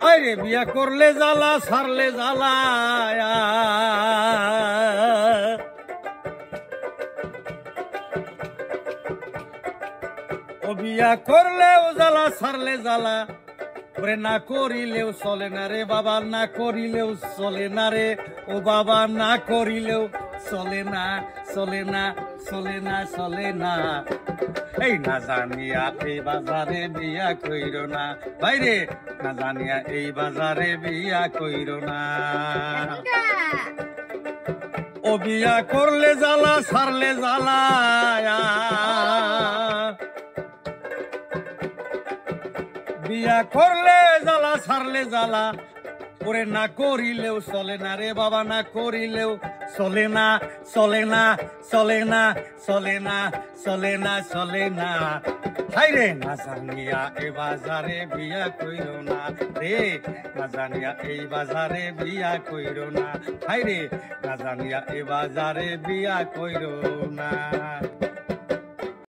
আরে বিয়া করলে জ্বালা ছাড়লে জ্বালা ও বিয়া করলেও জ্বালা ছাড়লে জ্বালা ওরে না করিলেও চলে না রে বাবা না করিলেও চলে না রে ও বাবা না করিলেও চলে না চলে না চলে না চলে না এই না জানিয়া এই বাজারে বিয়া কইর না বাইরে না জানিয়া এই বাজারে বিয়া কইর না ও বিয়া করলে জ্বালা ছাড়লে জ্বালা বিয়া করলে জ্বালা ছাড়লে জ্বালা ওরে না করিলেও চলে না রে বাবা না করিলেও চলে না চলে না চলে না চলে না চলে না চলে না হাইরে না জানিয়া এ বাজারে বিয়া কইর না রে না জানিয়া এই বাজারে বিয়া কইর না হাইরে না জানিয়া এ বাজারে বিয়া কইর না।